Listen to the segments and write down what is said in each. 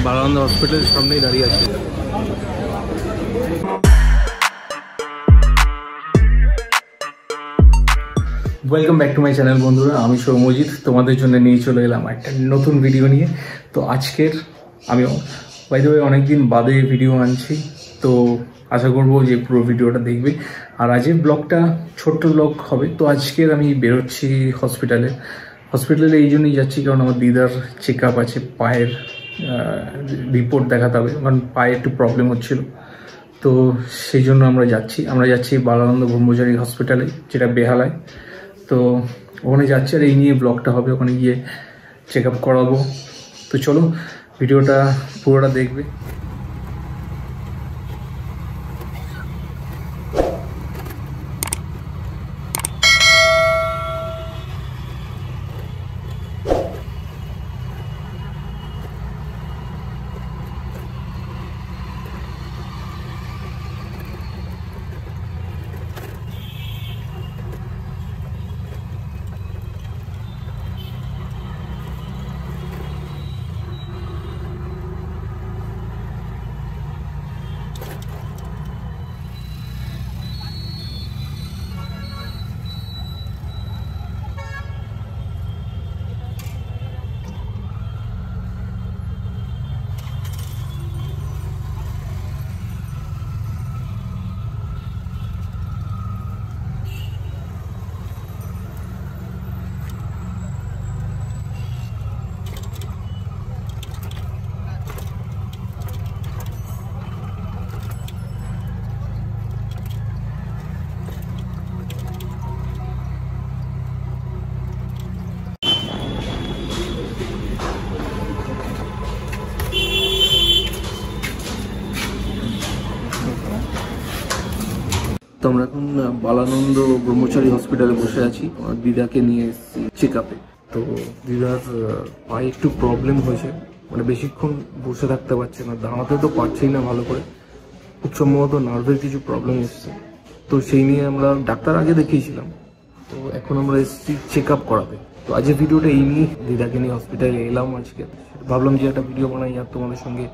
বালানন্দ হসপিটালের সামনেই দাঁড়িয়ে আছি। Welcome back to my channel বন্ধুরা, আমি সৌম্যজিৎ তোমাদের জন্য নিয়ে চলে এলাম একটা নতুন ভিডিও নিয়ে। তো আজকের আমি বাই দ্য ওয়ে অনেকদিন বাদে ভিডিও আনছি, তো আশা করবো যে পুরো ভিডিওটা দেখবে। আর আজকের ব্লগটা ছোট্ট ব্লগ হবে। তো আজকের আমি বেরোচ্ছি হসপিটালে এই জন্যই যাচ্ছি কারণ আমার দিদার চেক আপ আছে, পায়ের রিপোর্ট দেখাতে হবে, কারণ পায়ে একটু প্রবলেম হচ্ছিল। তো সেই জন্য আমরা যাচ্ছি বালানন্দ ব্রহ্মচারী হসপিটালে, যেটা বেহালায়। তো ওখানে যাচ্ছি আর এই নিয়ে ব্লগটা হবে, ওখানে গিয়ে চেক আপ করাবো। তো চলো ভিডিওটা পুরোটা দেখবে। তো আমরা এখন বালানন্দ ব্রহ্মচারী হসপিটালে বসে আছি, আমার দিদাকে নিয়ে এসেছি চেক আপে। তো দিদার পায়ে একটু প্রবলেম হয়েছে, মানে বেশিক্ষণ বসে থাকতে পারছে না, দাঁড়াতে তো পারছেই না ভালো করে। খুব সম্ভবত নার্ভের কিছু প্রবলেম এসছে। তো সেই নিয়ে আমরা ডাক্তার আগে দেখিয়েছিলাম, তো এখন আমরা এসেছি চেক আপ করাতে। তো আজকের ভিডিওটা এই নিয়ে দিদাকে নিয়ে হসপিটালে এলাম আজকে। ভাবলাম যে একটা ভিডিও বানাই আর তোমাদের সঙ্গে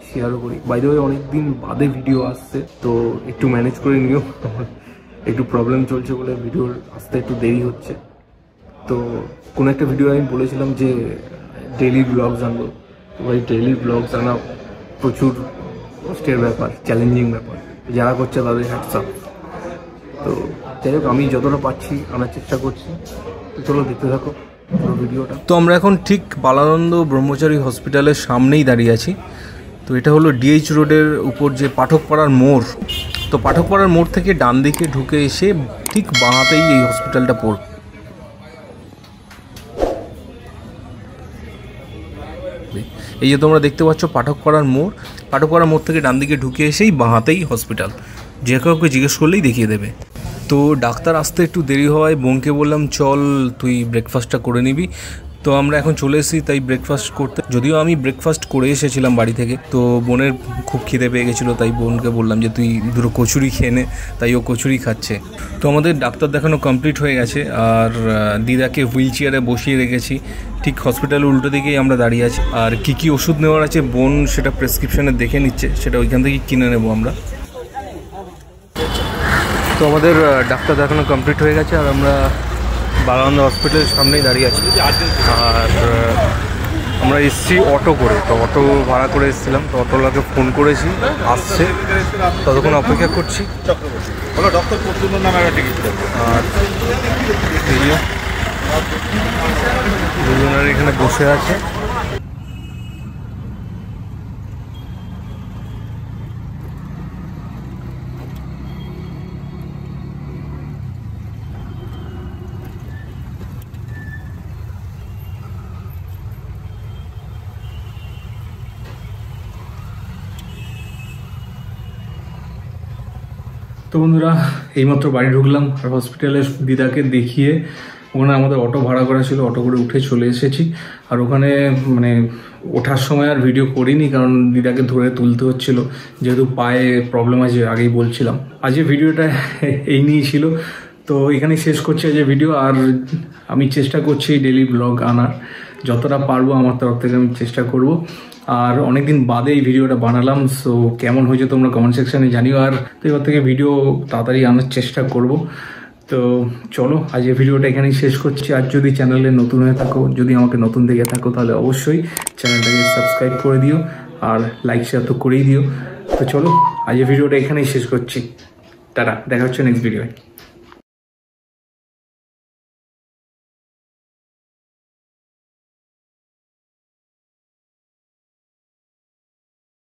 শেয়ারও করি। বাই দ্য ওয়ে অনেকদিন বাদে ভিডিও আসছে, তো একটু ম্যানেজ করে নিও, একটু প্রবলেম চলছে বলে ভিডিওর আসতে একটু দেরি হচ্ছে। তো কোনো একটা ভিডিও আমি বলেছিলাম যে ডেইলি ব্লগস আনবো, তো ভাই ডেইলি ব্লগস আনা প্রচুর কষ্টের ব্যাপার, চ্যালেঞ্জিং ব্যাপার, যারা করছে তাদের হ্যাটস অফ। তো যাই হোক, আমি যতটা পারছি আনার চেষ্টা করছি। তো চলো দেখতে থাকো পুরো ভিডিওটা। তো আমরা এখন ঠিক বালানন্দ ব্রহ্মচারী হসপিটালের সামনেই দাঁড়িয়ে আছি। তো এটা হলো ডিএইচ রোডের উপর যে পাঠকপাড়ার মোড়। তো পাঠকপাড়ার মোড় থেকে ডান দিকে ঢুকে এসে ঠিক বাঁহাতেই এই হসপিটালটা পড়বে। এই যে তোমরা দেখতে পাচ্ছ পাঠকপাড়ার মোড় থেকে ডান দিকে ঢুকে এসেই বাঁহাতেই হসপিটাল, যে কাউকে জিজ্ঞেস করলেই দেখিয়ে দেবে। তো ডাক্তার আসতে একটু দেরি হওয়ায় বোনকে বললাম চল তুই ব্রেকফাস্টটা করে নিবি। তো আমরা এখন চলে এসেছি তাই ব্রেকফাস্ট করতে, যদিও আমি ব্রেকফাস্ট করে এসেছিলাম বাড়ি থেকে। তো বোনের খুব খিদে পেয়ে গেছিলো, তাই বোনকে বললাম যে তুই দুটো কচুরি খেয়ে নে, তাই ও কচুরি খাচ্ছে। তো আমাদের ডাক্তার দেখানো কমপ্লিট হয়ে গেছে, আর দিদাকে হুইল চেয়ারে বসিয়ে রেখেছি। ঠিক হসপিটালের উল্টো দিকেই আমরা দাঁড়িয়ে আছি। আর কী ওষুধ নেওয়ার আছে বোন সেটা প্রেসক্রিপশানে দেখে নিচ্ছে, সেটা ওইখান থেকেই কিনে নেবো আমরা। তো আমাদের ডাক্তার দেখানো কমপ্লিট হয়ে গেছে, আর আমরা বালানন্দ হসপিটালের সামনেই দাঁড়িয়ে আছি। আর আমরা এসেছি অটো করে, তো অটো ভাড়া করে এসেছিলাম। তো অটোওয়ালাকে ফোন করেছি, আসছে, ততক্ষণ অপেক্ষা করছি। আর দুজনের এখানে বসে আছে। তো বন্ধুরা, এইমাত্র বাড়ি ঢুকলাম, আর হসপিটালে দিদাকে দেখিয়ে ওখানে আমাদের অটো ভাড়া করা ছিল, অটো করে উঠে চলে এসেছি। আর ওখানে মানে ওঠার সময় আর ভিডিও করিনি, কারণ দিদাকে ধরে তুলতে হচ্ছিল, যেহেতু পায়ে প্রবলেম আছে, আগেই বলছিলাম। আজকে ভিডিওটা এই নিয়েই ছিল। তো এখানেই শেষ করছি আজকে ভিডিও, আর আমি চেষ্টা করছি ডেইলি ব্লগ আনার। যতটা পারবো আমার তরফ থেকে আমি চেষ্টা করব। আর অনেকদিন বাদে এই ভিডিওটা বানালাম, সো কেমন হয়েছে তোমরা কমেন্ট সেকশানে জানিও। আর তো এবার থেকে ভিডিও তাড়াতাড়ি আনার চেষ্টা করব। তো চলো আজ এই ভিডিওটা এখানেই শেষ করছি। আর যদি চ্যানেলে নতুন হয়ে থাকো, যদি আমাকে নতুন দেখে থাকো, তাহলে অবশ্যই চ্যানেলটাকে সাবস্ক্রাইব করে দিও আর লাইক শেয়ার তো করেই দিও। তো চলো আজ এই ভিডিওটা এখানেই শেষ করছি। টাটা, দেখা হচ্ছে নেক্সট ভিডিওয়।